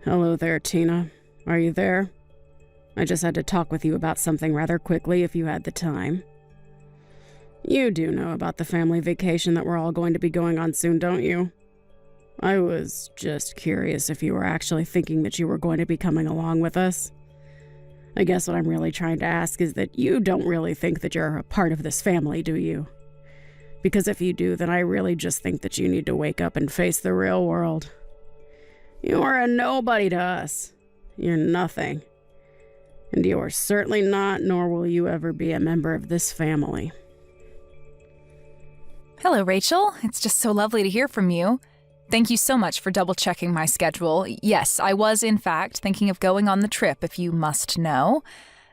Hello there, Tina. Are you there? I just had to talk with you about something rather quickly if you had the time. You do know about the family vacation that we're all going to be going on soon, don't you? I was just curious if you were actually thinking that you were going to be coming along with us. I guess what I'm really trying to ask is that you don't really think that you're a part of this family, do you? Because if you do, then I really just think that you need to wake up and face the real world. You are a nobody to us. You're nothing. And you are certainly not, nor will you ever be a member of this family. Hello, Rachel. It's just so lovely to hear from you. Thank you so much for double-checking my schedule. Yes, I was, in fact, thinking of going on the trip, if you must know.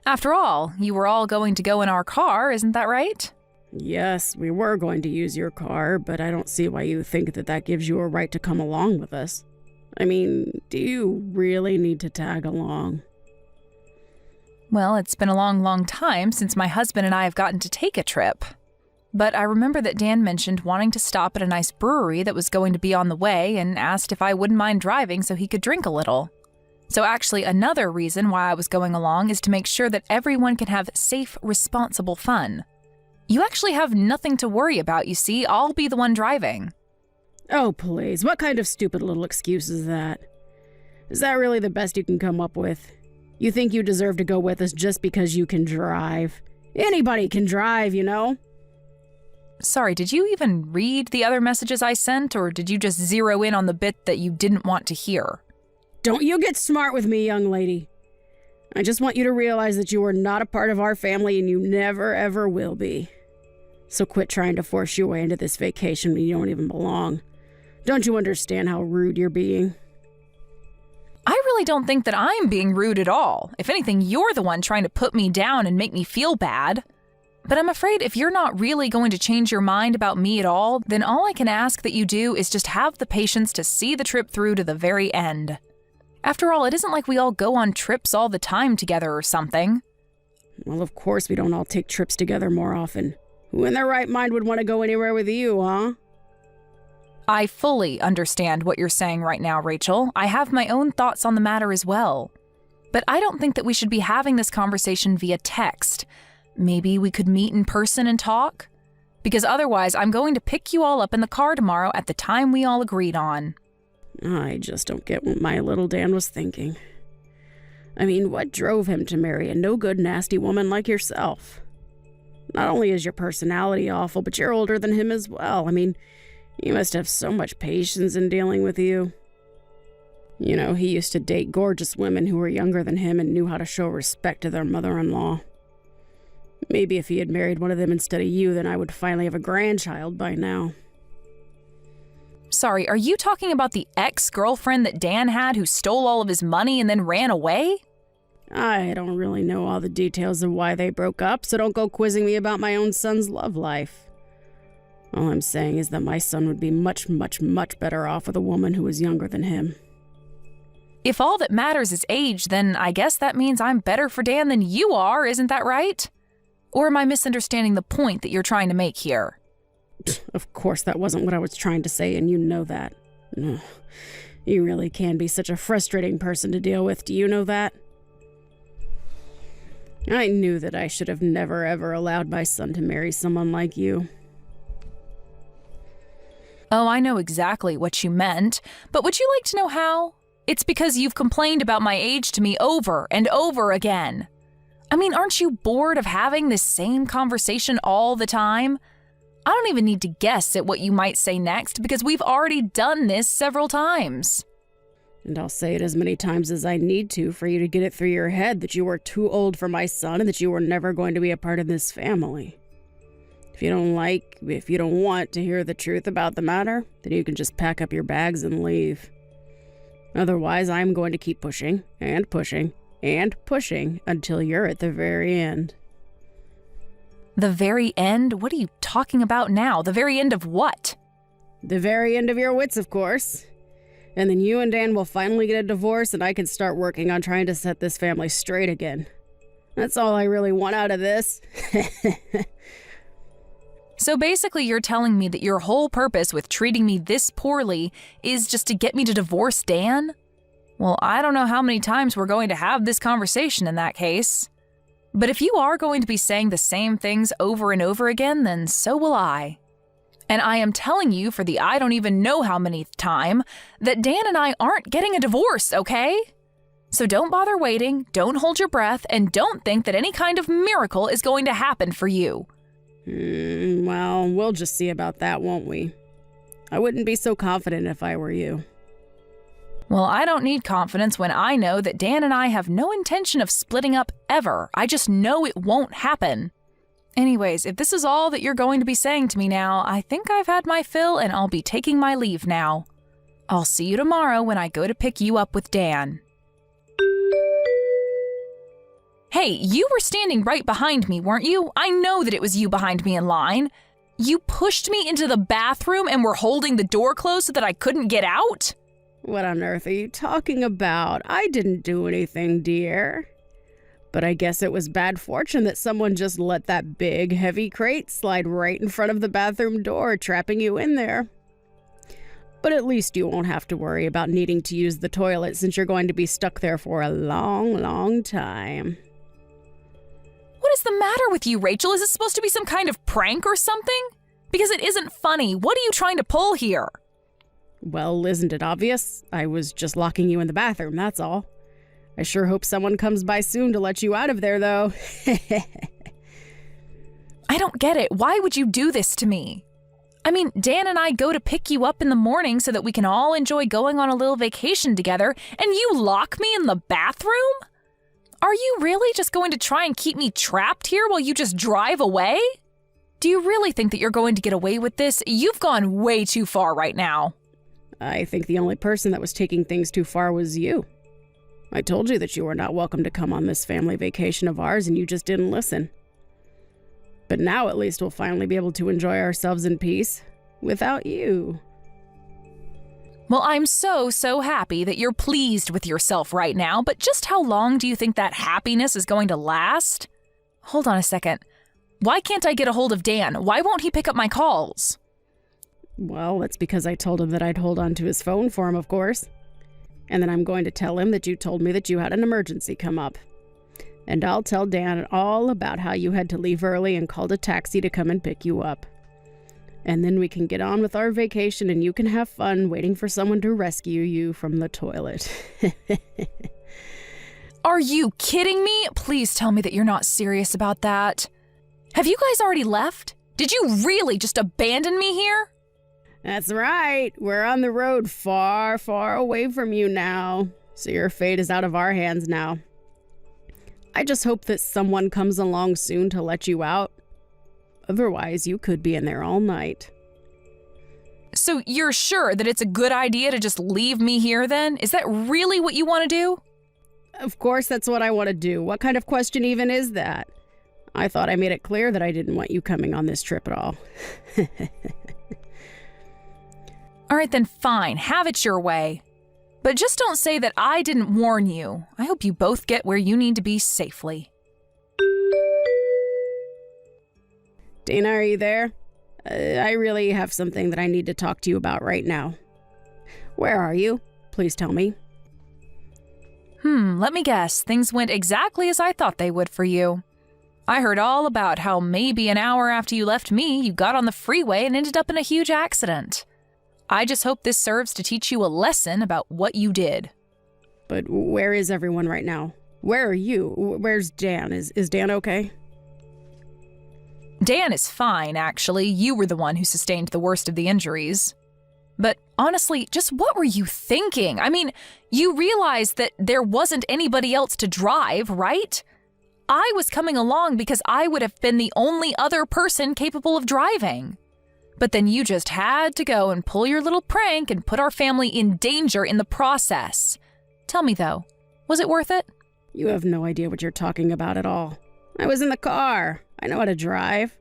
After all, you were all going to go in our car, isn't that right? Yes, we were going to use your car, but I don't see why you think that that gives you a right to come along with us. I mean, do you really need to tag along? Well, it's been a long, long time since my husband and I have gotten to take a trip. But I remember that Dan mentioned wanting to stop at a nice brewery that was going to be on the way and asked if I wouldn't mind driving so he could drink a little. So actually, another reason why I was going along is to make sure that everyone can have safe, responsible fun. You actually have nothing to worry about, you see. I'll be the one driving. Oh, please. What kind of stupid little excuse is that? Is that really the best you can come up with? You think you deserve to go with us just because you can drive? Anybody can drive, you know? Sorry, did you even read the other messages I sent, or did you just zero in on the bit that you didn't want to hear? Don't you get smart with me, young lady. I just want you to realize that you are not a part of our family and you never, ever will be. So quit trying to force your way into this vacation when you don't even belong. Don't you understand how rude you're being? I really don't think that I'm being rude at all. If anything, you're the one trying to put me down and make me feel bad. But I'm afraid if you're not really going to change your mind about me at all, then all I can ask that you do is just have the patience to see the trip through to the very end. After all, it isn't like we all go on trips all the time together or something. Well, of course we don't all take trips together more often. Who in their right mind would want to go anywhere with you, huh? I fully understand what you're saying right now, Rachel. I have my own thoughts on the matter as well. But I don't think that we should be having this conversation via text. Maybe we could meet in person and talk? Because otherwise, I'm going to pick you all up in the car tomorrow at the time we all agreed on. I just don't get what my little Dan was thinking. I mean, what drove him to marry a no-good, nasty woman like yourself? Not only is your personality awful, but you're older than him as well. I mean, you must have so much patience in dealing with you. You know, he used to date gorgeous women who were younger than him and knew how to show respect to their mother-in-law. Maybe if he had married one of them instead of you, then I would finally have a grandchild by now. Sorry, are you talking about the ex-girlfriend that Dan had who stole all of his money and then ran away? I don't really know all the details of why they broke up, so don't go quizzing me about my own son's love life. All I'm saying is that my son would be much, much, much better off with a woman who was younger than him. If all that matters is age, then I guess that means I'm better for Dan than you are, isn't that right? Or am I misunderstanding the point that you're trying to make here? Of course that wasn't what I was trying to say, and you know that. Ugh. You really can be such a frustrating person to deal with, do you know that? I knew that I should have never ever allowed my son to marry someone like you. Oh, I know exactly what you meant, but would you like to know how? It's because you've complained about my age to me over and over again. I mean, aren't you bored of having this same conversation all the time? I don't even need to guess at what you might say next because we've already done this several times. And I'll say it as many times as I need to for you to get it through your head that you were too old for my son and that you were never going to be a part of this family. If you don't want to hear the truth about the matter, then you can just pack up your bags and leave. Otherwise, I'm going to keep pushing and pushing and pushing until you're at the very end. The very end? What are you talking about now? The very end of what? The very end of your wits, of course. And then you and Dan will finally get a divorce and I can start working on trying to set this family straight again. That's all I really want out of this. So basically you're telling me that your whole purpose with treating me this poorly is just to get me to divorce Dan? Well, I don't know how many times we're going to have this conversation in that case. But if you are going to be saying the same things over and over again, then so will I. And I am telling you for the I don't even know how many time that Dan and I aren't getting a divorce, okay? So don't bother waiting, don't hold your breath, and don't think that any kind of miracle is going to happen for you. Well, we'll just see about that, won't we? I wouldn't be so confident if I were you. Well, I don't need confidence when I know that Dan and I have no intention of splitting up ever. I just know it won't happen. Anyways, if this is all that you're going to be saying to me now, I think I've had my fill and I'll be taking my leave now. I'll see you tomorrow when I go to pick you up with Dan. Hey, you were standing right behind me, weren't you? I know that it was you behind me in line. You pushed me into the bathroom and were holding the door closed so that I couldn't get out? What on earth are you talking about? I didn't do anything, dear. But I guess it was bad fortune that someone just let that big, heavy crate slide right in front of the bathroom door, trapping you in there. But at least you won't have to worry about needing to use the toilet since you're going to be stuck there for a long, long time. What is the matter with you, Rachel? Is it supposed to be some kind of prank or something? Because it isn't funny. What are you trying to pull here? Well, isn't it obvious? I was just locking you in the bathroom, that's all. I sure hope someone comes by soon to let you out of there, though. I don't get it. Why would you do this to me? I mean, Dan and I go to pick you up in the morning so that we can all enjoy going on a little vacation together, and you lock me in the bathroom? Are you really just going to try and keep me trapped here while you just drive away? Do you really think that you're going to get away with this? You've gone way too far right now. I think the only person that was taking things too far was you. I told you that you were not welcome to come on this family vacation of ours, and you just didn't listen. But now at least we'll finally be able to enjoy ourselves in peace without you. Well, I'm so happy that you're pleased with yourself right now, but just how long do you think that happiness is going to last? Hold on a second. Why can't I get a hold of Dan? Why won't he pick up my calls? Well, that's because I told him that I'd hold on to his phone for him, of course. And then I'm going to tell him that you told me that you had an emergency come up. And I'll tell Dan all about how you had to leave early and called a taxi to come and pick you up. And then we can get on with our vacation and you can have fun waiting for someone to rescue you from the toilet. Are you kidding me? Please tell me that you're not serious about that. Have you guys already left? Did you really just abandon me here? That's right. We're on the road far, far away from you now. So your fate is out of our hands now. I just hope that someone comes along soon to let you out. Otherwise, you could be in there all night. So you're sure that it's a good idea to just leave me here then? Is that really what you want to do? Of course, that's what I want to do. What kind of question even is that? I thought I made it clear that I didn't want you coming on this trip at all. All right, then fine. Have it your way. But just don't say that I didn't warn you. I hope you both get where you need to be safely. Dana, are you there? I really have something that I need to talk to you about right now. Where are you? Please tell me. Let me guess. Things went exactly as I thought they would for you. I heard all about how maybe an hour after you left me, you got on the freeway and ended up in a huge accident. I just hope this serves to teach you a lesson about what you did. But where is everyone right now? Where are you? Where's Dan? Is Dan okay? Dan is fine, actually. You were the one who sustained the worst of the injuries. But honestly, just what were you thinking? I mean, you realized that there wasn't anybody else to drive, right? I was coming along because I would have been the only other person capable of driving. But then you just had to go and pull your little prank and put our family in danger in the process. Tell me though, was it worth it? You have no idea what you're talking about at all. I was in the car. I know how to drive.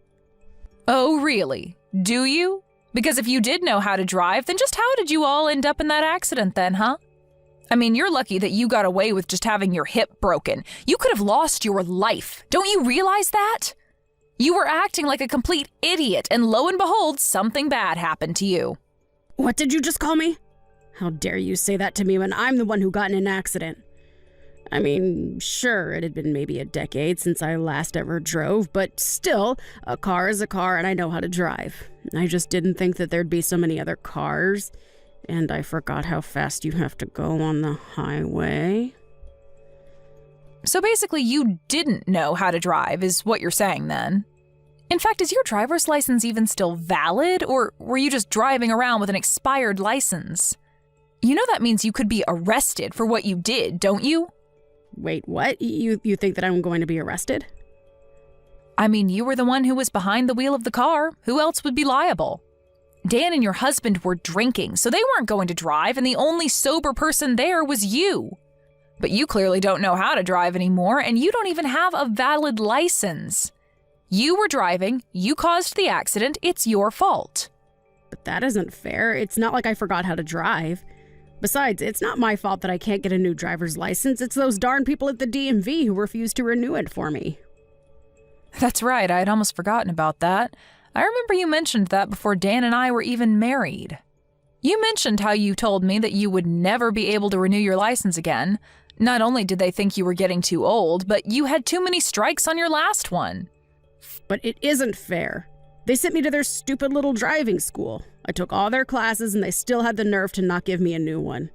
Oh, really? Do you? Because if you did know how to drive, then just how did you all end up in that accident then, huh? I mean, you're lucky that you got away with just having your hip broken. You could have lost your life. Don't you realize that? You were acting like a complete idiot, and lo and behold, something bad happened to you. What did you just call me? How dare you say that to me when I'm the one who got in an accident? I mean, sure, it had been maybe a decade since I last ever drove, but still, a car is a car and I know how to drive. I just didn't think that there'd be so many other cars, and I forgot how fast you have to go on the highway. So basically, you didn't know how to drive, is what you're saying then. In fact, is your driver's license even still valid, or were you just driving around with an expired license? You know that means you could be arrested for what you did, don't you? Wait, what? You think that I'm going to be arrested? I mean, you were the one who was behind the wheel of the car. Who else would be liable? Dan and your husband were drinking, so they weren't going to drive, and the only sober person there was you. But you clearly don't know how to drive anymore, and you don't even have a valid license. You were driving, you caused the accident, it's your fault. But that isn't fair. It's not like I forgot how to drive. Besides, it's not my fault that I can't get a new driver's license. It's those darn people at the DMV who refuse to renew it for me. That's right, I had almost forgotten about that. I remember you mentioned that before Dan and I were even married. You mentioned how you told me that you would never be able to renew your license again. Not only did they think you were getting too old, but you had too many strikes on your last one. But it isn't fair. They sent me to their stupid little driving school. I took all their classes and they still had the nerve to not give me a new one.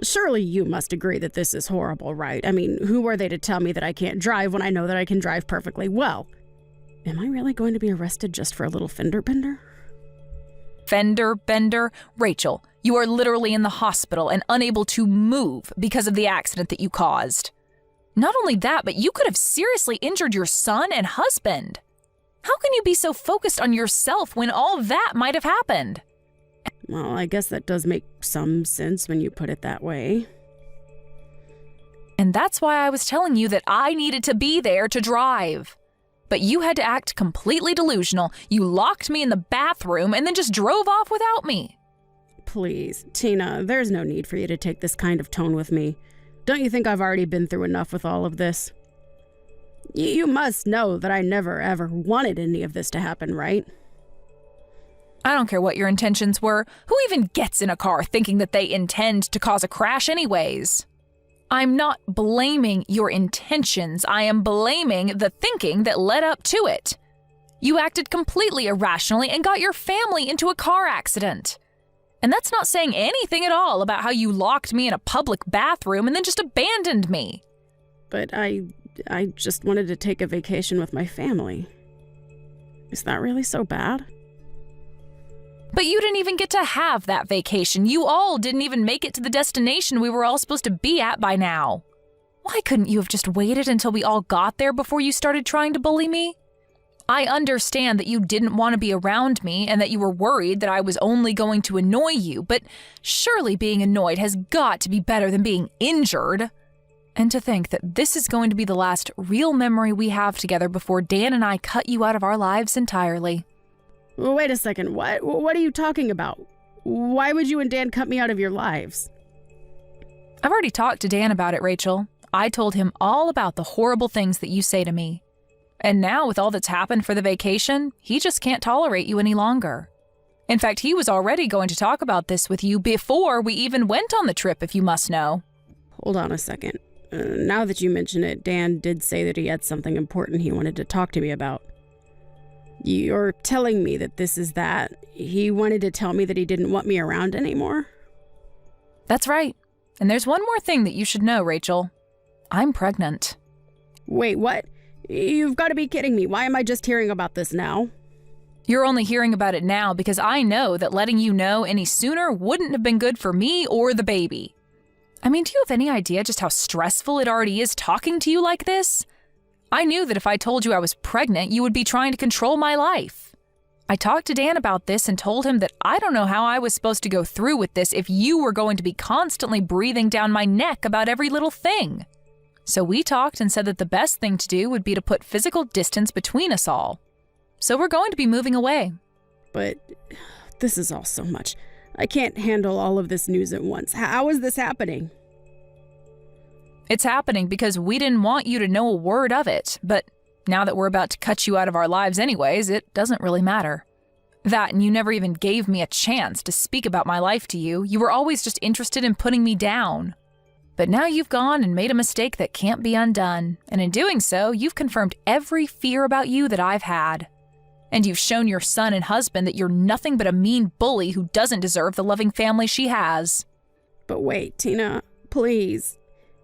Surely you must agree that this is horrible, right? I mean, who are they to tell me that I can't drive when I know that I can drive perfectly well? Am I really going to be arrested just for a little fender bender? Fender bender? Rachel, you are literally in the hospital and unable to move because of the accident that you caused. Not only that, but you could have seriously injured your son and husband. How can you be so focused on yourself when all that might have happened? Well, I guess that does make some sense when you put it that way. And that's why I was telling you that I needed to be there to drive. But you had to act completely delusional. You locked me in the bathroom and then just drove off without me. Please, Tina, there's no need for you to take this kind of tone with me. Don't you think I've already been through enough with all of this? You must know that I never ever wanted any of this to happen, right? I don't care what your intentions were. Who even gets in a car thinking that they intend to cause a crash anyways? I'm not blaming your intentions. I am blaming the thinking that led up to it. You acted completely irrationally and got your family into a car accident. And that's not saying anything at all about how you locked me in a public bathroom and then just abandoned me. But I just wanted to take a vacation with my family. Is that really so bad? But you didn't even get to have that vacation. You all didn't even make it to the destination we were all supposed to be at by now. Why couldn't you have just waited until we all got there before you started trying to bully me? I understand that you didn't want to be around me and that you were worried that I was only going to annoy you, but surely being annoyed has got to be better than being injured. And to think that this is going to be the last real memory we have together before Dan and I cut you out of our lives entirely. Wait a second, what? What are you talking about? Why would you and Dan cut me out of your lives? I've already talked to Dan about it, Rachel. I told him all about the horrible things that you say to me. And now, with all that's happened for the vacation, he just can't tolerate you any longer. In fact, he was already going to talk about this with you before we even went on the trip, if you must know. Hold on a second. Now that you mention it, Dan did say that he had something important he wanted to talk to me about. You're telling me that this is that? He wanted to tell me that he didn't want me around anymore? That's right. And there's one more thing that you should know, Rachel. I'm pregnant. Wait, what? You've got to be kidding me. Why am I just hearing about this now? You're only hearing about it now because I know that letting you know any sooner wouldn't have been good for me or the baby. I mean, do you have any idea just how stressful it already is talking to you like this? I knew that if I told you I was pregnant, you would be trying to control my life. I talked to Dan about this and told him that I don't know how I was supposed to go through with this if you were going to be constantly breathing down my neck about every little thing. So we talked and said that the best thing to do would be to put physical distance between us all. So we're going to be moving away. But this is all so much. I can't handle all of this news at once. How is this happening? It's happening because we didn't want you to know a word of it, but now that we're about to cut you out of our lives anyways, it doesn't really matter. That, and you never even gave me a chance to speak about my life to you. You were always just interested in putting me down. But now you've gone and made a mistake that can't be undone. And in doing so, you've confirmed every fear about you that I've had. And you've shown your son and husband that you're nothing but a mean bully who doesn't deserve the loving family she has. But wait, Tina, please.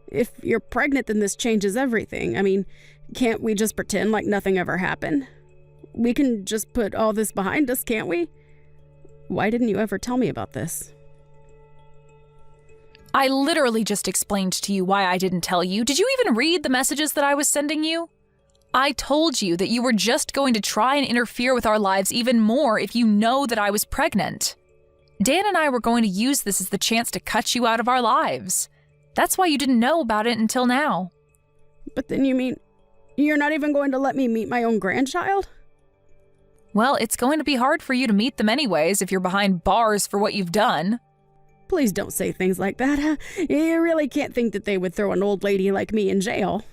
If you're pregnant, then this changes everything. I mean, can't we just pretend like nothing ever happened? We can just put all this behind us, can't we? Why didn't you ever tell me about this? I literally just explained to you why I didn't tell you. Did you even read the messages that I was sending you? I told you that you were just going to try and interfere with our lives even more if you know that I was pregnant. Dan and I were going to use this as the chance to cut you out of our lives. That's why you didn't know about it until now. But then you mean you're not even going to let me meet my own grandchild? Well, it's going to be hard for you to meet them anyways if you're behind bars for what you've done. Please don't say things like that. You really can't think that they would throw an old lady like me in jail.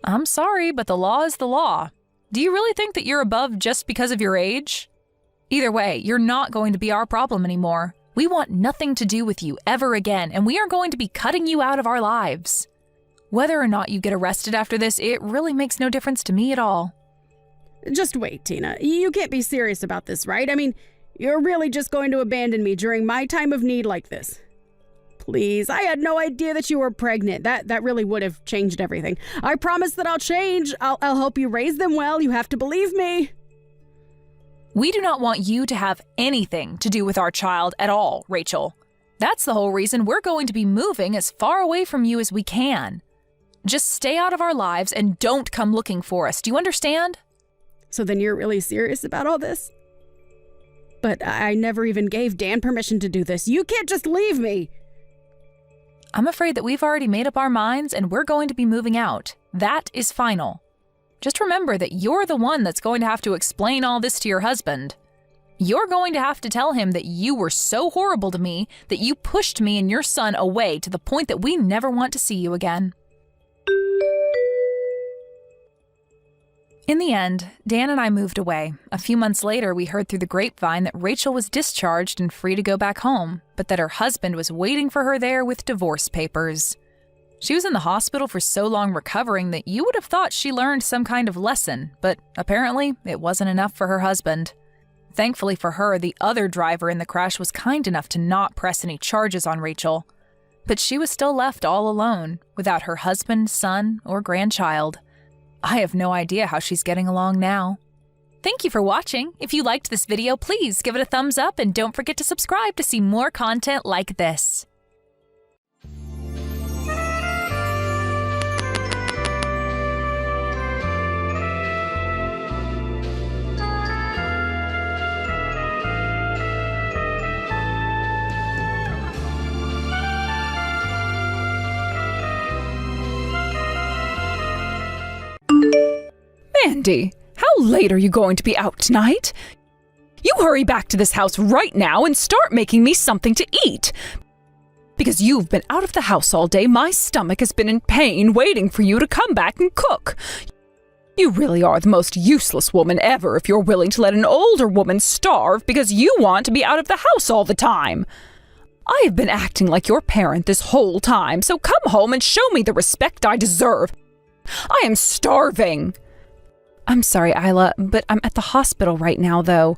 I'm sorry, but the law is the law. Do you really think that you're above just because of your age? Either way, you're not going to be our problem anymore. We want nothing to do with you ever again, and we are going to be cutting you out of our lives. Whether or not you get arrested after this, it really makes no difference to me at all. Just wait, Tina. You can't be serious about this, right? I mean, you're really just going to abandon me during my time of need like this? Please, I had no idea that you were pregnant. That really would have changed everything. I promise that I'll change. I'll help you raise them well. You have to believe me. We do not want you to have anything to do with our child at all, Rachel. That's the whole reason we're going to be moving as far away from you as we can. Just stay out of our lives and don't come looking for us. Do you understand? So then you're really serious about all this? But I never even gave Dan permission to do this. You can't just leave me. I'm afraid that we've already made up our minds and we're going to be moving out. That is final. Just remember that you're the one that's going to have to explain all this to your husband. You're going to have to tell him that you were so horrible to me that you pushed me and your son away to the point that we never want to see you again. In the end, Dan and I moved away. A few months later, we heard through the grapevine that Rachel was discharged and free to go back home, but that her husband was waiting for her there with divorce papers. She was in the hospital for so long recovering that you would have thought she learned some kind of lesson, but apparently it wasn't enough for her husband. Thankfully for her, the other driver in the crash was kind enough to not press any charges on Rachel. But she was still left all alone, without her husband, son, or grandchild. I have no idea how she's getting along now. Thank you for watching. If you liked this video, please give it a thumbs up and don't forget to subscribe to see more content like this. Mandy, how late are you going to be out tonight? You hurry back to this house right now and start making me something to eat. Because you've been out of the house all day, my stomach has been in pain waiting for you to come back and cook. You really are the most useless woman ever if you're willing to let an older woman starve because you want to be out of the house all the time. I have been acting like your parent this whole time, so come home and show me the respect I deserve. I am starving. I'm sorry, Isla, but I'm at the hospital right now, though.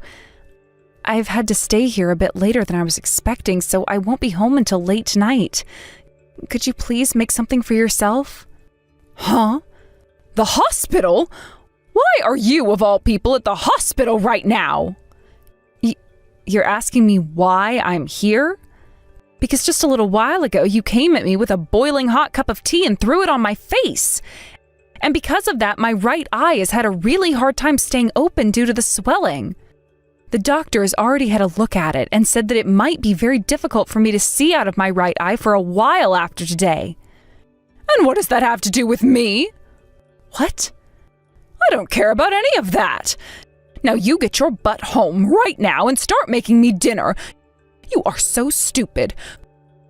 I've had to stay here a bit later than I was expecting, so I won't be home until late tonight. Could you please make something for yourself? Huh? The hospital? Why are you, of all people, at the hospital right now? You're asking me why I'm here? Because just a little while ago, you came at me with a boiling hot cup of tea and threw it on my face. And because of that, my right eye has had a really hard time staying open due to the swelling. The doctor has already had a look at it and said that it might be very difficult for me to see out of my right eye for a while after today. And what does that have to do with me? What? I don't care about any of that. Now you get your butt home right now and start making me dinner. You are so stupid.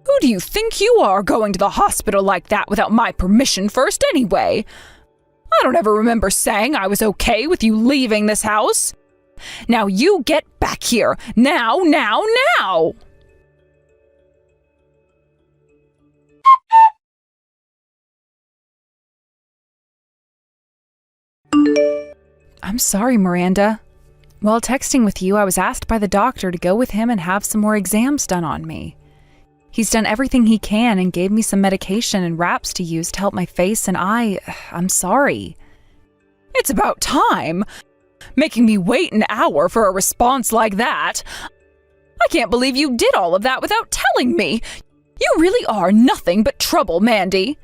Who do you think you are going to the hospital like that without my permission first anyway? I don't ever remember saying I was okay with you leaving this house. Now you get back here. Now! I'm sorry, Miranda. While texting with you, I was asked by the doctor to go with him and have some more exams done on me. He's done everything he can and gave me some medication and wraps to use to help my face, and I'm sorry. It's about time. Making me wait an hour for a response like that. I can't believe you did all of that without telling me. You really are nothing but trouble, Mandy.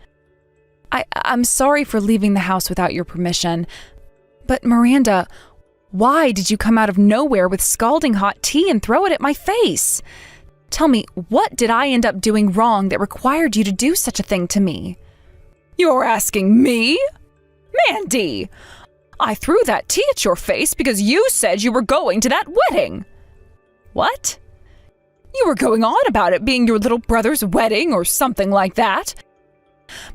I'm sorry for leaving the house without your permission. But Miranda, why did you come out of nowhere with scalding hot tea and throw it at my face? Tell me, what did I end up doing wrong that required you to do such a thing to me? You're asking me? Mandy! I threw that tea at your face because you said you were going to that wedding. What? You were going on about it being your little brother's wedding or something like that.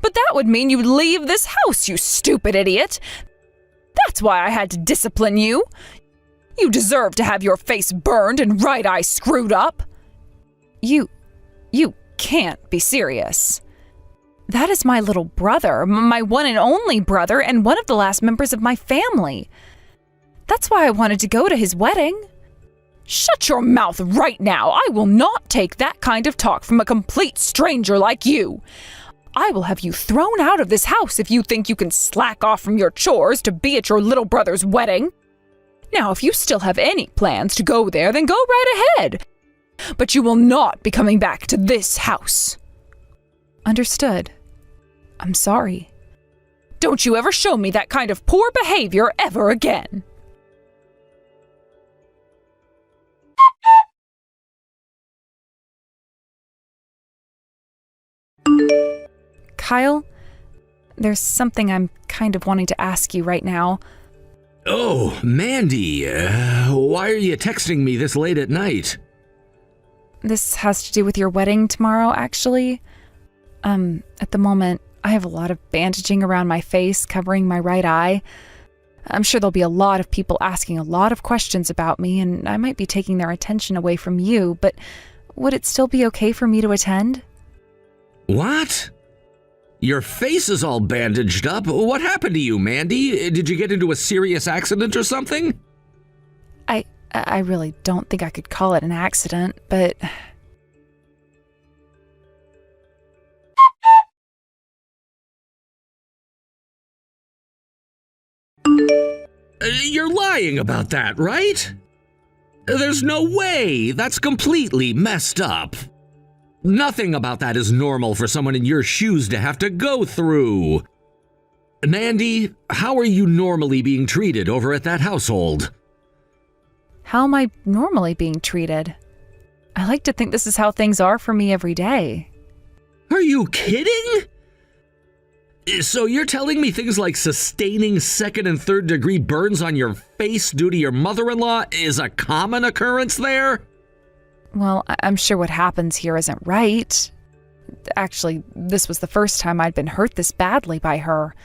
But that would mean you'd leave this house, you stupid idiot. That's why I had to discipline you. You deserve to have your face burned and right eye screwed up. You can't be serious. That is my little brother, my one and only brother, and one of the last members of my family. That's why I wanted to go to his wedding. Shut your mouth right now. I will not take that kind of talk from a complete stranger like you. I will have you thrown out of this house if you think you can slack off from your chores to be at your little brother's wedding. Now, if you still have any plans to go there, then go right ahead. But you will not be coming back to this house. Understood. I'm sorry. Don't you ever show me that kind of poor behavior ever again. Kyle, there's something I'm kind of wanting to ask you right now. Oh, Mandy, why are you texting me this late at night? This has to do with your wedding tomorrow, actually. At the moment, I have a lot of bandaging around my face, covering my right eye. I'm sure there'll be a lot of people asking a lot of questions about me, and I might be taking their attention away from you, but would it still be okay for me to attend? What? Your face is all bandaged up. What happened to you, Mandy? Did you get into a serious accident or something? I really don't think I could call it an accident, but... You're lying about that, right? There's no way. That's completely messed up. Nothing about that is normal for someone in your shoes to have to go through. Mandy, how are you normally being treated over at that household? How am I normally being treated? I like to think this is how things are for me every day. Are you kidding? So you're telling me things like sustaining second and third degree burns on your face due to your mother-in-law is a common occurrence there? Well, I'm sure what happens here isn't right. Actually, this was the first time I'd been hurt this badly by her.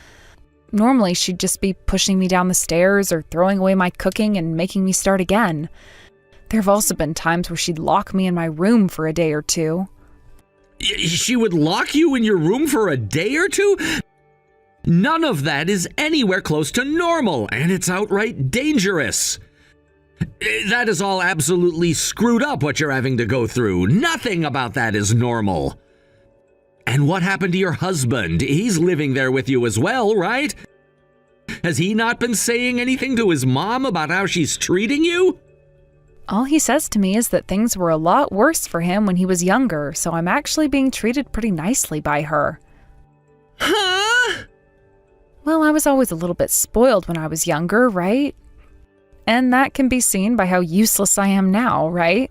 Normally, she'd just be pushing me down the stairs or throwing away my cooking and making me start again. There have also been times where she'd lock me in my room for a day or two. She would lock you in your room for a day or two? None of that is anywhere close to normal, and it's outright dangerous. That is all absolutely screwed up what you're having to go through. Nothing about that is normal. And what happened to your husband? He's living there with you as well, right? Has he not been saying anything to his mom about how she's treating you? All he says to me is that things were a lot worse for him when he was younger, so I'm actually being treated pretty nicely by her. Huh? Well, I was always a little bit spoiled when I was younger, right? And that can be seen by how useless I am now, right?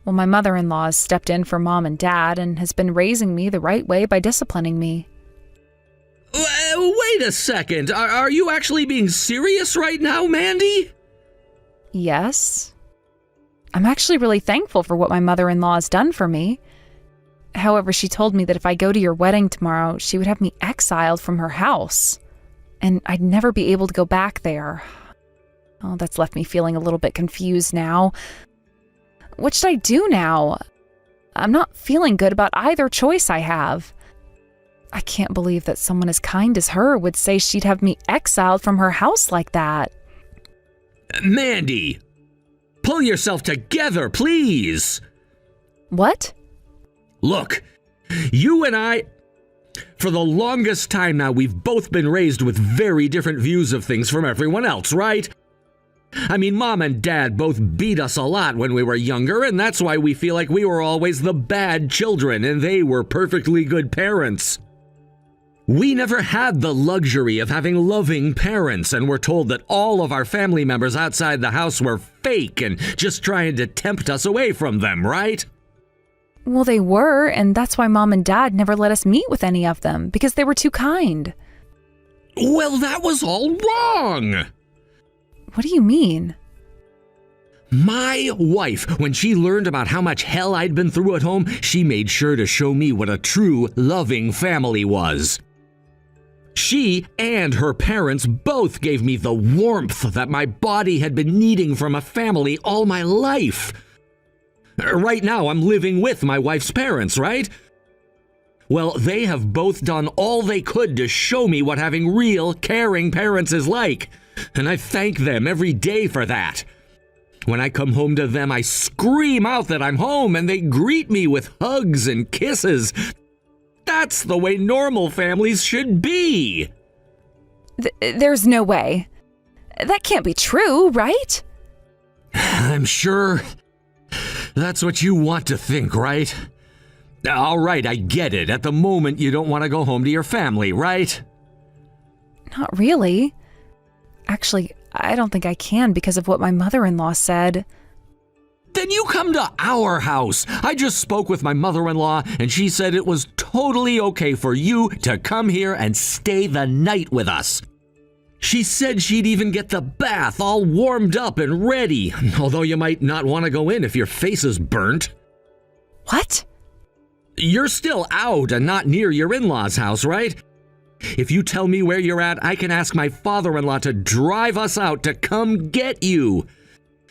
Well, my mother-in-law has stepped in for Mom and Dad and has been raising me the right way by disciplining me. Wait a second. Are you actually being serious right now, Mandy? Yes. I'm actually really thankful for what my mother-in-law has done for me. However, she told me that if I go to your wedding tomorrow, she would have me exiled from her house, and I'd never be able to go back there. Oh, that's left me feeling a little bit confused now. What should I do now? I'm not feeling good about either choice I have. I can't believe that someone as kind as her would say she'd have me exiled from her house like that. Mandy, pull yourself together, please. What? Look, you and I, for the longest time now, we've both been raised with very different views of things from everyone else, right? I mean, Mom and Dad both beat us a lot when we were younger, and that's why we feel like we were always the bad children and they were perfectly good parents. We never had the luxury of having loving parents, and were told that all of our family members outside the house were fake and just trying to tempt us away from them, right? Well, they were, and that's why Mom and Dad never let us meet with any of them, because they were too kind. Well, that was all wrong! What do you mean? My wife, when she learned about how much hell I'd been through at home, she made sure to show me what a true, loving family was. She and her parents both gave me the warmth that my body had been needing from a family all my life. Right now, I'm living with my wife's parents, right? Well, they have both done all they could to show me what having real, caring parents is like, and I thank them every day for that. When I come home to them, I scream out that I'm home, and they greet me with hugs and kisses. That's the way normal families should be. There's no way. That can't be true, right? I'm sure that's what you want to think, right? All right, I get it. At the moment, you don't want to go home to your family, right? Not really. Actually, I don't think I can because of what my mother-in-law said. Then you come to our house. I just spoke with my mother-in-law, and she said it was totally okay for you to come here and stay the night with us. She said she'd even get the bath all warmed up and ready, although you might not want to go in if your face is burnt. What? You're still out and not near your in-laws' house, right? If you tell me where you're at, I can ask my father-in-law to drive us out to come get you.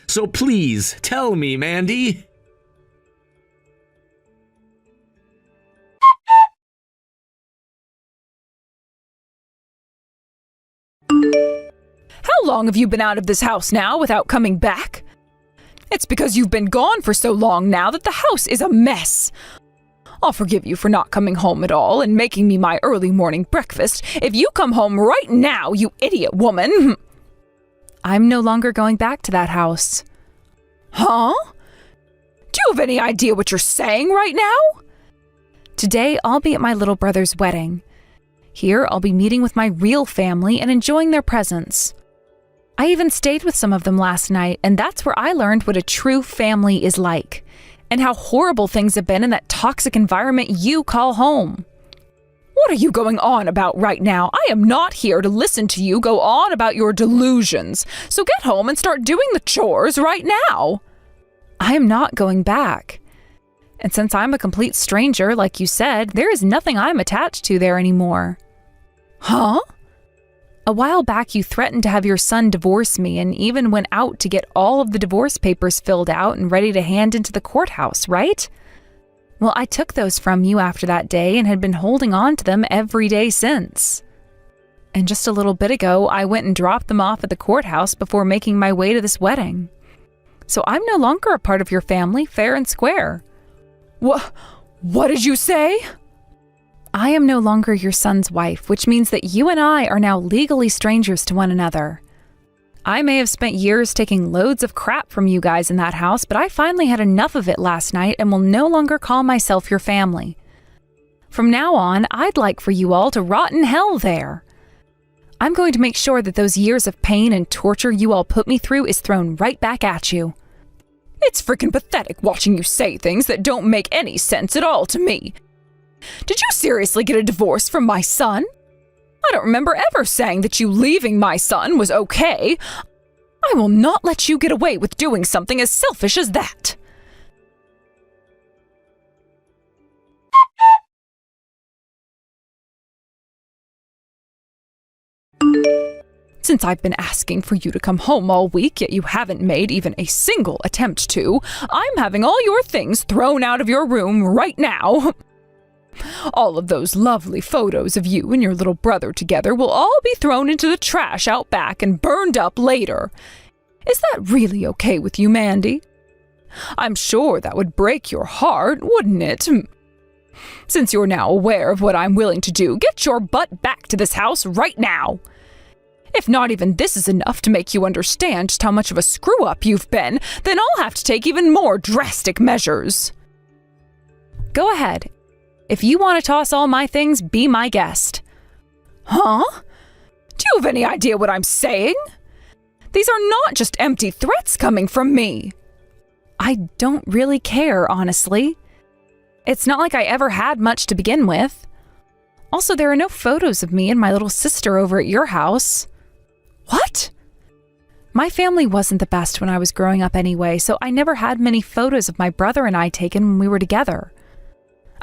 So please, tell me, Mandy. How long have you been out of this house now without coming back? It's because you've been gone for so long now that the house is a mess. I'll forgive you for not coming home at all and making me my early morning breakfast if you come home right now, you idiot woman. I'm no longer going back to that house. Huh? Do you have any idea what you're saying right now? Today, I'll be at my little brother's wedding. Here, I'll be meeting with my real family and enjoying their presence. I even stayed with some of them last night, and that's where I learned what a true family is like, and how horrible things have been in that toxic environment you call home. What are you going on about right now? I am not here to listen to you go on about your delusions, so get home and start doing the chores right now. I am not going back. And since I'm a complete stranger, like you said, there is nothing I'm attached to there anymore. Huh? A while back, you threatened to have your son divorce me and even went out to get all of the divorce papers filled out and ready to hand into the courthouse, right? Well, I took those from you after that day and had been holding on to them every day since. And just a little bit ago, I went and dropped them off at the courthouse before making my way to this wedding. So I'm no longer a part of your family, fair and square. What did you say? I am no longer your son's wife, which means that you and I are now legally strangers to one another. I may have spent years taking loads of crap from you guys in that house, but I finally had enough of it last night and will no longer call myself your family. From now on, I'd like for you all to rot in hell there. I'm going to make sure that those years of pain and torture you all put me through is thrown right back at you. It's freaking pathetic watching you say things that don't make any sense at all to me. Did you seriously get a divorce from my son? I don't remember ever saying that you leaving my son was okay. I will not let you get away with doing something as selfish as that. Since I've been asking for you to come home all week, yet you haven't made even a single attempt to, I'm having all your things thrown out of your room right now. All of those lovely photos of you and your little brother together will all be thrown into the trash out back and burned up later. Is that really okay with you, Mandy? I'm sure that would break your heart, wouldn't it? Since you're now aware of what I'm willing to do, get your butt back to this house right now. If not even this is enough to make you understand just how much of a screw-up you've been, then I'll have to take even more drastic measures. Go ahead. If you want to toss all my things, be my guest. Huh? Do you have any idea what I'm saying? These are not just empty threats coming from me. I don't really care, honestly. It's not like I ever had much to begin with. Also, there are no photos of me and my little sister over at your house. What? My family wasn't the best when I was growing up anyway, so I never had many photos of my brother and I taken when we were together.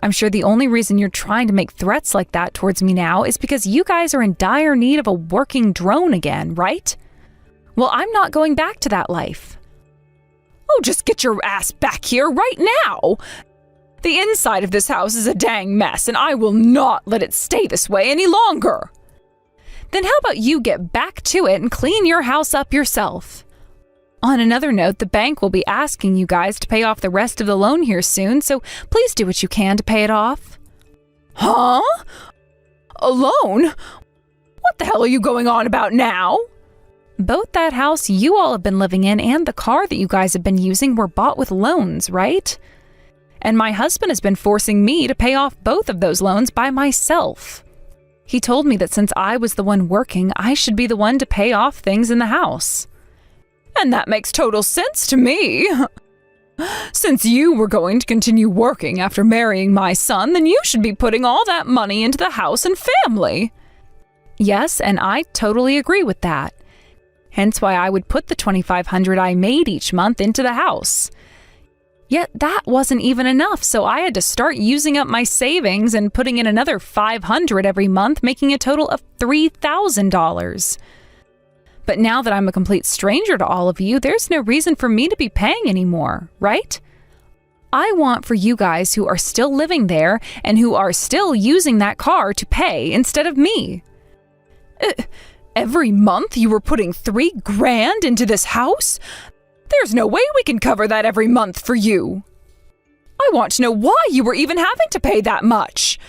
I'm sure the only reason you're trying to make threats like that towards me now is because you guys are in dire need of a working drone again, right? Well, I'm not going back to that life. Oh, just get your ass back here right now! The inside of this house is a dang mess, and I will not let it stay this way any longer. Then how about you get back to it and clean your house up yourself? On another note, the bank will be asking you guys to pay off the rest of the loan here soon, so please do what you can to pay it off. Huh? A loan? What the hell are you going on about now? Both that house you all have been living in and the car that you guys have been using were bought with loans, right? And my husband has been forcing me to pay off both of those loans by myself. He told me that since I was the one working, I should be the one to pay off things in the house. And that makes total sense to me. Since you were going to continue working after marrying my son, then you should be putting all that money into the house and family. Yes, and I totally agree with that. Hence why I would put the $2,500 I made each month into the house. Yet that wasn't even enough, so I had to start using up my savings and putting in another $500 every month, making a total of $3,000. But now that I'm a complete stranger to all of you, there's no reason for me to be paying anymore, right? I want for you guys who are still living there and who are still using that car to pay instead of me. Every month you were putting $3,000 into this house? There's no way we can cover that every month for you. I want to know why you were even having to pay that much.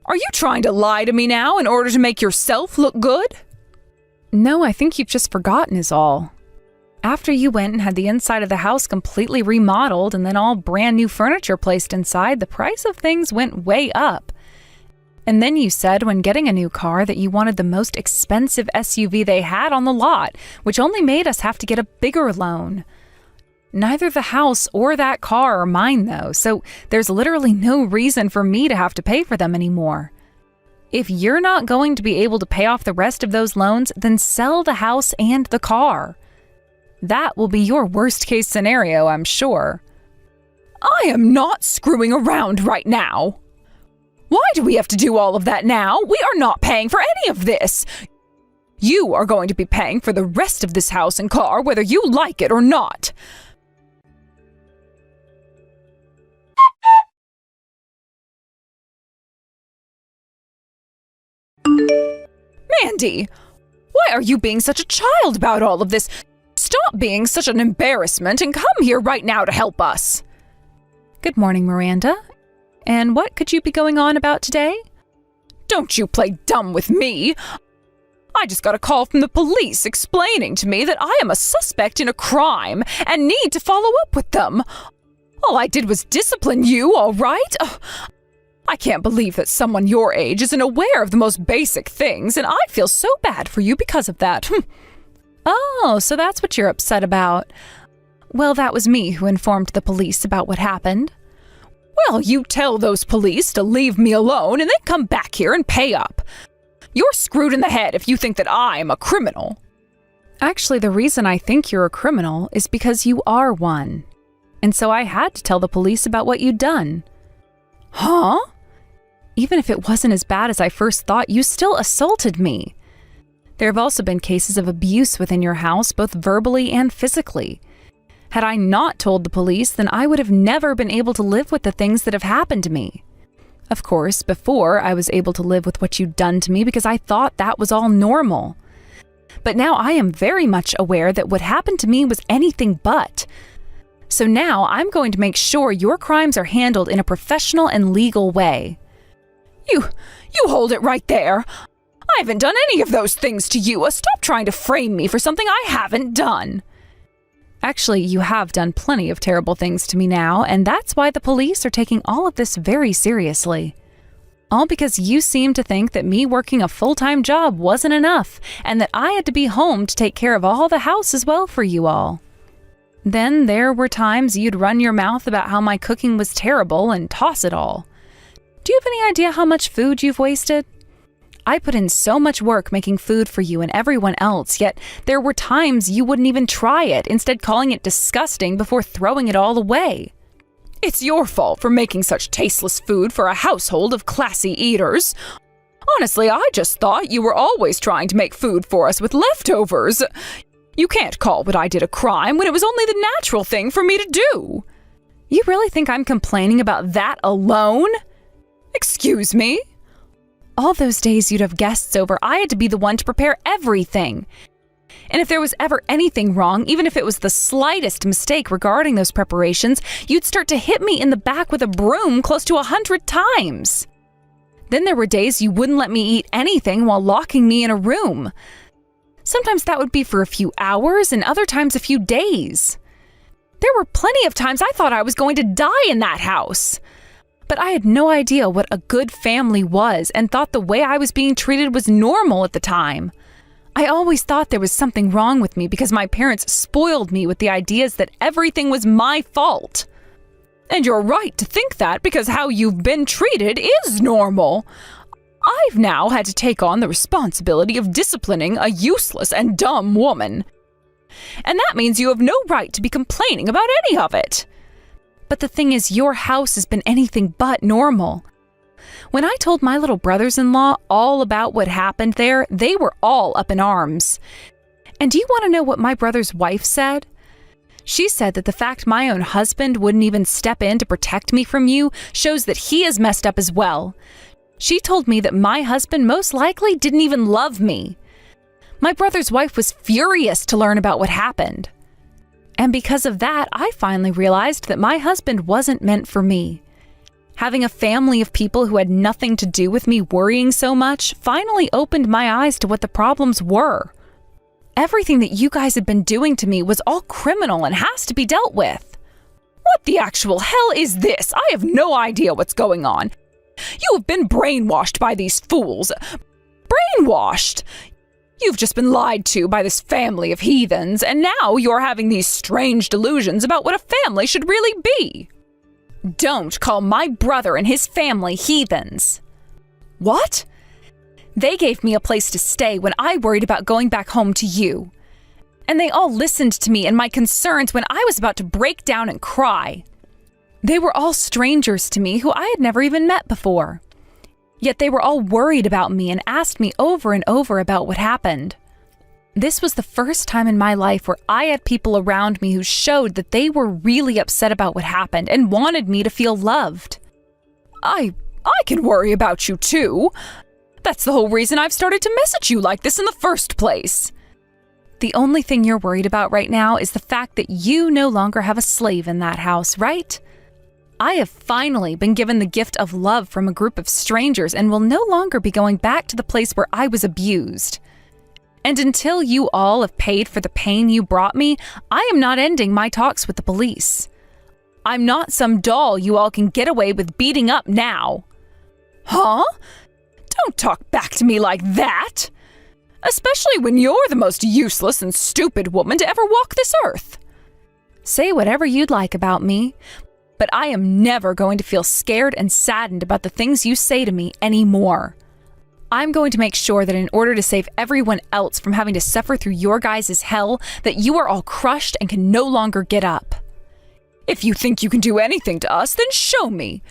Are you trying to lie to me now in order to make yourself look good? No, I think you've just forgotten is all. After you went and had the inside of the house completely remodeled and then all brand new furniture placed inside, the price of things went way up. And then you said when getting a new car that you wanted the most expensive SUV they had on the lot, which only made us have to get a bigger loan. Neither the house or that car are mine though, so there's literally no reason for me to have to pay for them anymore. If you're not going to be able to pay off the rest of those loans, then sell the house and the car. That will be your worst case scenario, I'm sure. I am not screwing around right now. Why do we have to do all of that now? We are not paying for any of this. You are going to be paying for the rest of this house and car, whether you like it or not. Mandy, why are you being such a child about all of this? Stop being such an embarrassment and come here right now to help us. Good morning, Miranda. And what could you be going on about today? Don't you play dumb with me. I just got a call from the police explaining to me that I am a suspect in a crime and need to follow up with them. All I did was discipline you, all right? I can't believe that someone your age isn't aware of the most basic things, and I feel so bad for you because of that. Oh, so that's what you're upset about. Well, that was me who informed the police about what happened. Well, you tell those police to leave me alone and then come back here and pay up. You're screwed in the head if you think that I am a criminal. Actually, the reason I think you're a criminal is because you are one. And so I had to tell the police about what you'd done. Huh? Even if it wasn't as bad as I first thought, you still assaulted me. There have also been cases of abuse within your house, both verbally and physically. Had I not told the police, then I would have never been able to live with the things that have happened to me. Of course, before I was able to live with what you'd done to me because I thought that was all normal. But now I am very much aware that what happened to me was anything but. So now I'm going to make sure your crimes are handled in a professional and legal way. You hold it right there. I haven't done any of those things to you. Stop trying to frame me for something I haven't done. Actually, you have done plenty of terrible things to me now, and that's why the police are taking all of this very seriously. All because you seem to think that me working a full-time job wasn't enough, and that I had to be home to take care of all the house as well for you all. Then there were times you'd run your mouth about how my cooking was terrible and toss it all. Do you have any idea how much food you've wasted? I put in so much work making food for you and everyone else, yet there were times you wouldn't even try it, instead calling it disgusting before throwing it all away. It's your fault for making such tasteless food for a household of classy eaters. Honestly, I just thought you were always trying to make food for us with leftovers. You can't call what I did a crime when it was only the natural thing for me to do. You really think I'm complaining about that alone? Excuse me? All those days you'd have guests over, I had to be the one to prepare everything. And if there was ever anything wrong, even if it was the slightest mistake regarding those preparations, you'd start to hit me in the back with a broom close to 100 times. Then there were days you wouldn't let me eat anything while locking me in a room. Sometimes that would be for a few hours, and other times a few days. There were plenty of times I thought I was going to die in that house. But I had no idea what a good family was and thought the way I was being treated was normal at the time. I always thought there was something wrong with me because my parents spoiled me with the ideas that everything was my fault. And you're right to think that because how you've been treated is normal. I've now had to take on the responsibility of disciplining a useless and dumb woman. And that means you have no right to be complaining about any of it. But the thing is, your house has been anything but normal. When I told my little brothers-in-law all about what happened there, they were all up in arms. And do you want to know what my brother's wife said? She said that the fact my own husband wouldn't even step in to protect me from you shows that he is messed up as well. She told me that my husband most likely didn't even love me. My brother's wife was furious to learn about what happened. And because of that, I finally realized that my husband wasn't meant for me. Having a family of people who had nothing to do with me worrying so much finally opened my eyes to what the problems were. Everything that you guys had been doing to me was all criminal and has to be dealt with. What the actual hell is this? I have no idea what's going on. You have been brainwashed by these fools. Brainwashed? You've just been lied to by this family of heathens, and now you're having these strange delusions about what a family should really be. Don't call my brother and his family heathens. What? They gave me a place to stay when I worried about going back home to you. And they all listened to me and my concerns when I was about to break down and cry. They were all strangers to me who I had never even met before. Yet they were all worried about me and asked me over and over about what happened. This was the first time in my life where I had people around me who showed that they were really upset about what happened and wanted me to feel loved. I can worry about you too. That's the whole reason I've started to message you like this in the first place. The only thing you're worried about right now is the fact that you no longer have a slave in that house, right? I have finally been given the gift of love from a group of strangers and will no longer be going back to the place where I was abused. And until you all have paid for the pain you brought me, I am not ending my talks with the police. I'm not some doll you all can get away with beating up now. Huh? Don't talk back to me like that. Especially when you're the most useless and stupid woman to ever walk this earth. Say whatever you'd like about me, but I am never going to feel scared and saddened about the things you say to me anymore. I'm going to make sure that in order to save everyone else from having to suffer through your guys' hell, that you are all crushed and can no longer get up. If you think you can do anything to us, then show me.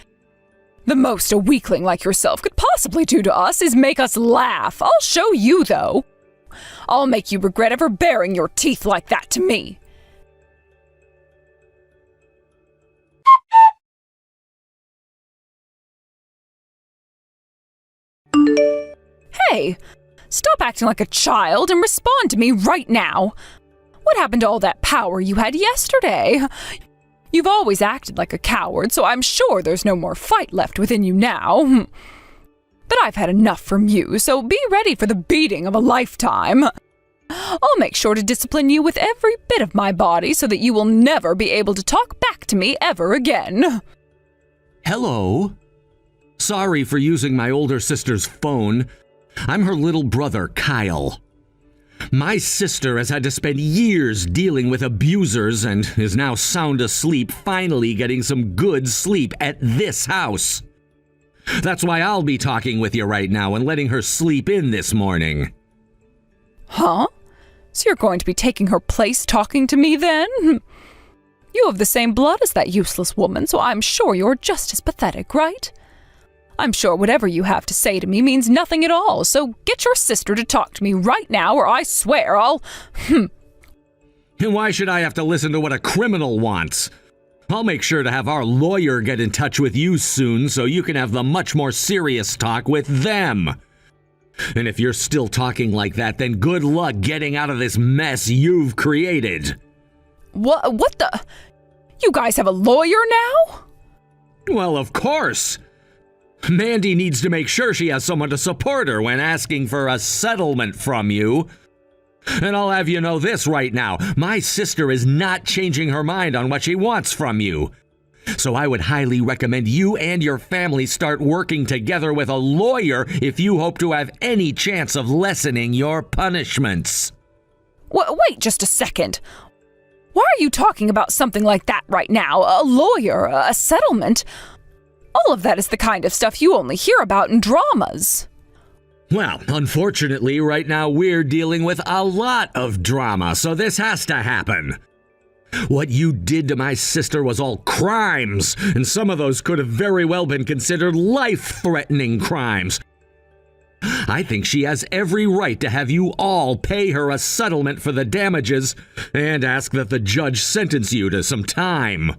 The most a weakling like yourself could possibly do to us is make us laugh. I'll show you, though. I'll make you regret ever baring your teeth like that to me. Hey, stop acting like a child and respond to me right now. What happened to all that power you had yesterday? You've always acted like a coward, so I'm sure there's no more fight left within you now. But I've had enough from you, so be ready for the beating of a lifetime. I'll make sure to discipline you with every bit of my body so that you will never be able to talk back to me ever again. Hello. Sorry for using my older sister's phone. I'm her little brother, Kyle. My sister has had to spend years dealing with abusers and is now sound asleep, finally getting some good sleep at this house. That's why I'll be talking with you right now and letting her sleep in this morning. Huh? So you're going to be taking her place talking to me then? You have the same blood as that useless woman, so I'm sure you're just as pathetic, right? I'm sure whatever you have to say to me means nothing at all, so get your sister to talk to me right now or I swear I'll… And why should I have to listen to what a criminal wants? I'll make sure to have our lawyer get in touch with you soon so you can have the much more serious talk with them. And if you're still talking like that, then good luck getting out of this mess you've created. What the… You guys have a lawyer now? Well, of course. Mandy needs to make sure she has someone to support her when asking for a settlement from you. And I'll have you know this right now. My sister is not changing her mind on what she wants from you. So I would highly recommend you and your family start working together with a lawyer if you hope to have any chance of lessening your punishments. Wait just a second. Why are you talking about something like that right now? A lawyer? A settlement? All of that is the kind of stuff you only hear about in dramas. Well, unfortunately, right now we're dealing with a lot of drama, so this has to happen. What you did to my sister was all crimes, and some of those could have very well been considered life-threatening crimes. I think she has every right to have you all pay her a settlement for the damages and ask that the judge sentence you to some time.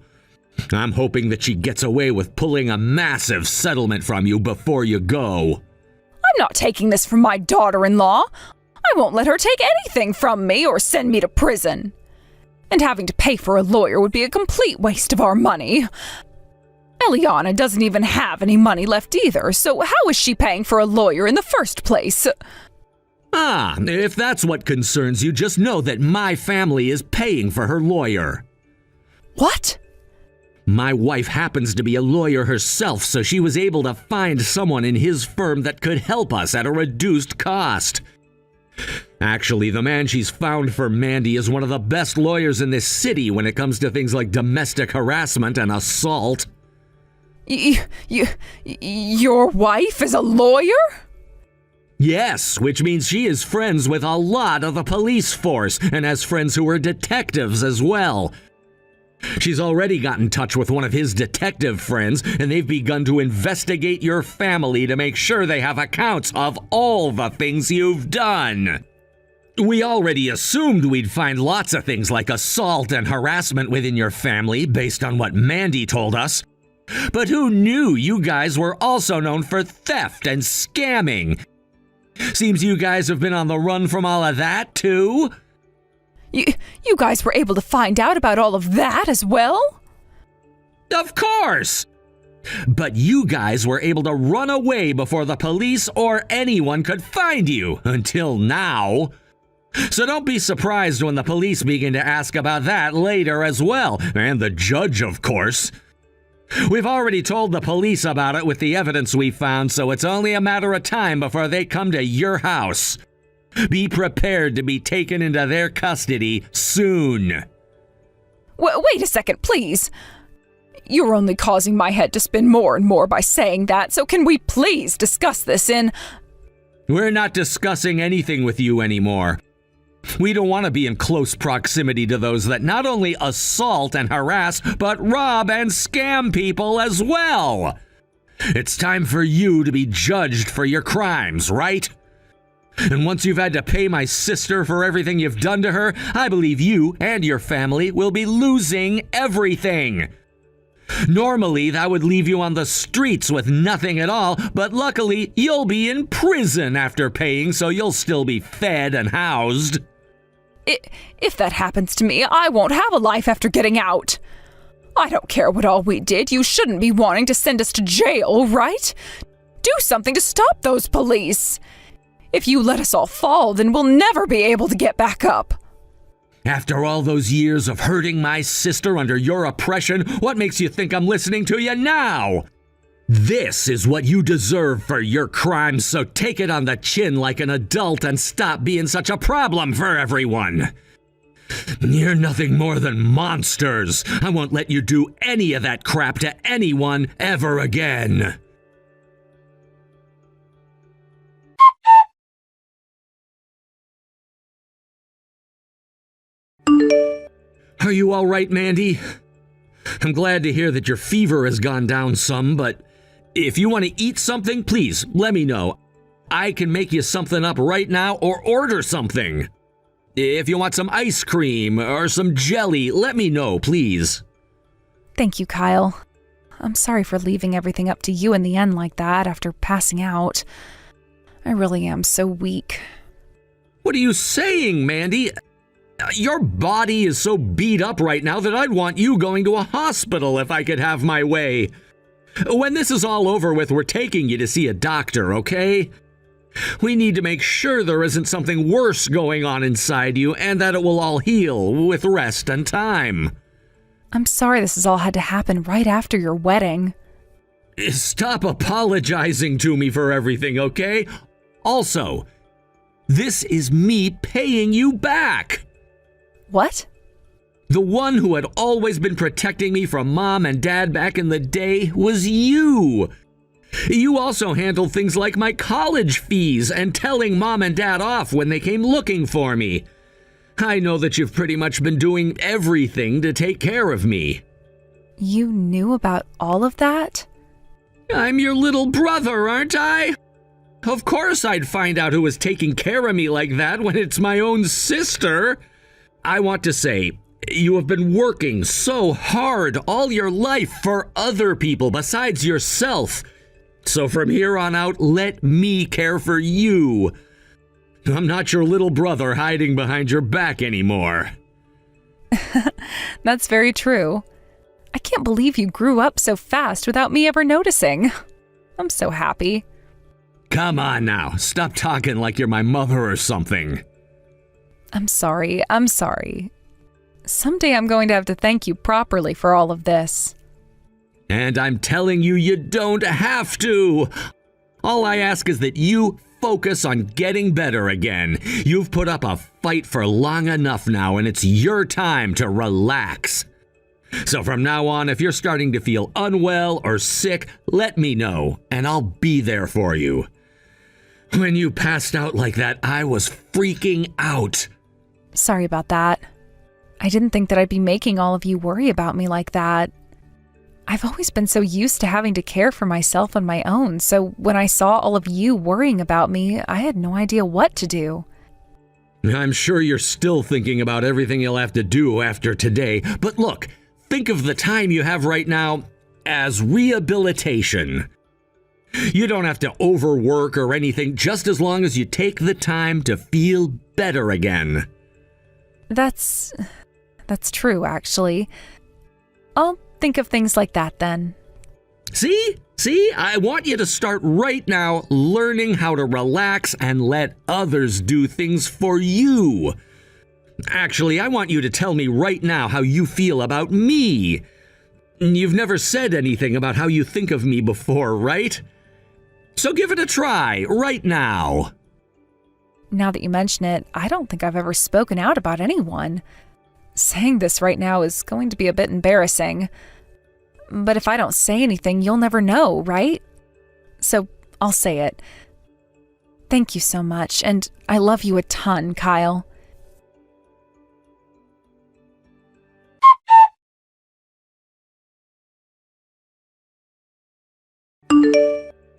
I'm hoping that she gets away with pulling a massive settlement from you before you go. I'm not taking this from my daughter-in-law. I won't let her take anything from me or send me to prison. And having to pay for a lawyer would be a complete waste of our money. Eliana doesn't even have any money left either, so how is she paying for a lawyer in the first place? If that's what concerns you, just know that my family is paying for her lawyer. What? My wife happens to be a lawyer herself, so she was able to find someone in his firm that could help us at a reduced cost. Actually, the man she's found for Mandy is one of the best lawyers in this city when it comes to things like domestic harassment and assault. Your wife is a lawyer? Yes, which means she is friends with a lot of the police force and has friends who are detectives as well. She's already got in touch with one of his detective friends, and they've begun to investigate your family to make sure they have accounts of all the things you've done. We already assumed we'd find lots of things like assault and harassment within your family based on what Mandy told us. But who knew you guys were also known for theft and scamming? Seems you guys have been on the run from all of that, too? You guys were able to find out about all of that as well? Of course! But you guys were able to run away before the police or anyone could find you, until now. So don't be surprised when the police begin to ask about that later as well, and the judge, of course. We've already told the police about it with the evidence we found, so it's only a matter of time before they come to your house. Be prepared to be taken into their custody soon. Wait a second, please. You're only causing my head to spin more and more by saying that, so can we please discuss this in… We're not discussing anything with you anymore. We don't want to be in close proximity to those that not only assault and harass, but rob and scam people as well. It's time for you to be judged for your crimes, right? And once you've had to pay my sister for everything you've done to her, I believe you and your family will be losing everything. Normally, that would leave you on the streets with nothing at all, but luckily, you'll be in prison after paying, so you'll still be fed and housed. If that happens to me, I won't have a life after getting out. I don't care what all we did. You shouldn't be wanting to send us to jail, right? Do something to stop those police. If you let us all fall, then we'll never be able to get back up. After all those years of hurting my sister under your oppression, what makes you think I'm listening to you now? This is what you deserve for your crimes, so take it on the chin like an adult and stop being such a problem for everyone. You're nothing more than monsters. I won't let you do any of that crap to anyone ever again. Are you all right, Mandy? I'm glad to hear that your fever has gone down some, but if you want to eat something, please let me know. I can make you something up right now or order something. If you want some ice cream or some jelly, let me know, please. Thank you, Kyle. I'm sorry for leaving everything up to you in the end like that after passing out. I really am so weak. What are you saying, Mandy? Your body is so beat up right now that I'd want you going to a hospital if I could have my way. When this is all over with, we're taking you to see a doctor, okay? We need to make sure there isn't something worse going on inside you and that it will all heal with rest and time. I'm sorry this has all had to happen right after your wedding. Stop apologizing to me for everything, okay? Also, this is me paying you back. What? The one who had always been protecting me from Mom and Dad back in the day was you. You also handled things like my college fees and telling Mom and Dad off when they came looking for me. I know that you've pretty much been doing everything to take care of me. You knew about all of that? I'm your little brother, aren't I? Of course I'd find out who was taking care of me like that when it's my own sister. I want to say, you have been working so hard all your life for other people besides yourself. So from here on out, let me care for you. I'm not your little brother hiding behind your back anymore. That's very true. I can't believe you grew up so fast without me ever noticing. I'm so happy. Come on now, stop talking like you're my mother or something. I'm sorry. Someday I'm going to have to thank you properly for all of this. And I'm telling you, you don't have to. All I ask is that you focus on getting better again. You've put up a fight for long enough now, and it's your time to relax. So from now on, if you're starting to feel unwell or sick, let me know, and I'll be there for you. When you passed out like that, I was freaking out. Sorry about that. I didn't think that I'd be making all of you worry about me like that. I've always been so used to having to care for myself on my own, so when I saw all of you worrying about me, I had no idea what to do. I'm sure you're still thinking about everything you'll have to do after today, but look, think of the time you have right now as rehabilitation. You don't have to overwork or anything, just as long as you take the time to feel better again. That's true, actually. I'll think of things like that then. See? I want you to start right now learning how to relax and let others do things for you. Actually, I want you to tell me right now how you feel about me. You've never said anything about how you think of me before, right? So give it a try right now. Now that you mention it, I don't think I've ever spoken out about anyone. Saying this right now is going to be a bit embarrassing. But if I don't say anything, you'll never know, right? So I'll say it. Thank you so much, and I love you a ton, Kyle.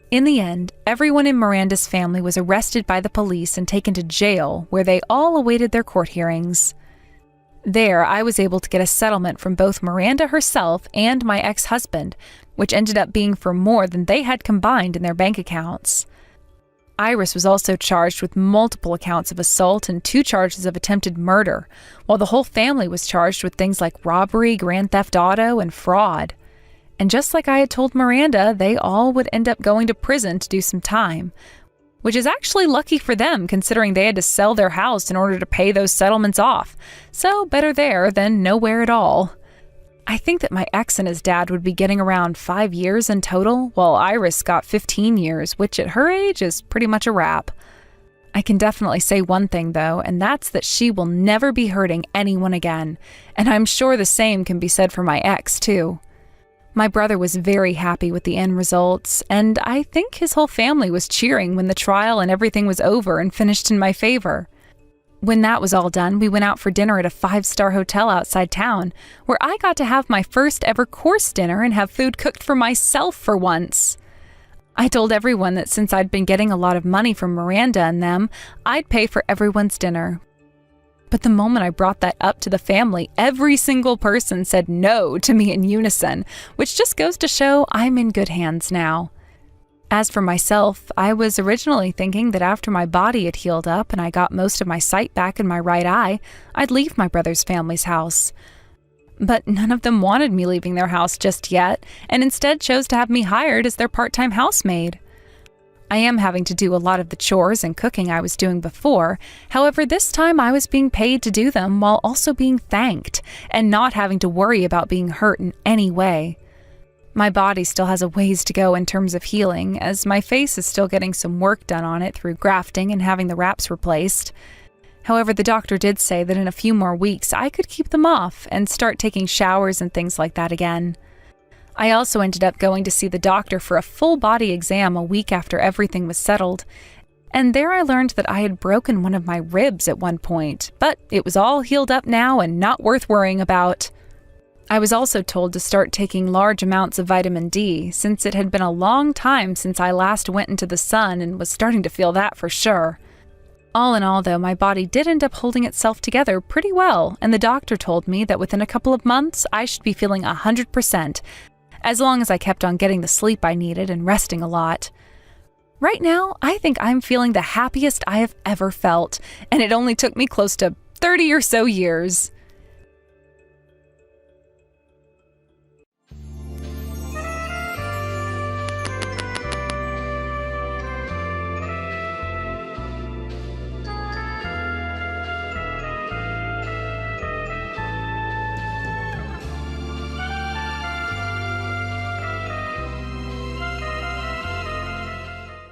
In the end, everyone in Miranda's family was arrested by the police and taken to jail, where they all awaited their court hearings. There, I was able to get a settlement from both Miranda herself and my ex-husband, which ended up being for more than they had combined in their bank accounts. Iris was also charged with multiple accounts of assault and 2 charges of attempted murder, while the whole family was charged with things like robbery, grand theft auto, and fraud. And just like I had told Miranda, they all would end up going to prison to do some time, which is actually lucky for them considering they had to sell their house in order to pay those settlements off. So better there than nowhere at all. I think that my ex and his dad would be getting around 5 years in total, while Iris got 15 years, which at her age is pretty much a wrap. I can definitely say one thing though, and that's that she will never be hurting anyone again. And I'm sure the same can be said for my ex too. My brother was very happy with the end results, and I think his whole family was cheering when the trial and everything was over and finished in my favor. When that was all done, we went out for dinner at a 5-star hotel outside town, where I got to have my first ever course dinner and have food cooked for myself for once. I told everyone that since I'd been getting a lot of money from Miranda and them, I'd pay for everyone's dinner. But the moment I brought that up to the family, every single person said no to me in unison, which just goes to show I'm in good hands now. As for myself, I was originally thinking that after my body had healed up and I got most of my sight back in my right eye, I'd leave my brother's family's house. But none of them wanted me leaving their house just yet, and instead chose to have me hired as their part-time housemaid. I am having to do a lot of the chores and cooking I was doing before. However, this time I was being paid to do them while also being thanked and not having to worry about being hurt in any way. My body still has a ways to go in terms of healing, as my face is still getting some work done on it through grafting and having the wraps replaced. However, the doctor did say that in a few more weeks I could keep them off and start taking showers and things like that again. I also ended up going to see the doctor for a full body exam a week after everything was settled, and there I learned that I had broken one of my ribs at one point, but it was all healed up now and not worth worrying about. I was also told to start taking large amounts of vitamin D, since it had been a long time since I last went into the sun and was starting to feel that for sure. All in all, though, my body did end up holding itself together pretty well, and the doctor told me that within a couple of months I should be feeling 100%, as long as I kept on getting the sleep I needed and resting a lot. Right now, I think I'm feeling the happiest I have ever felt, and it only took me close to 30 or so years.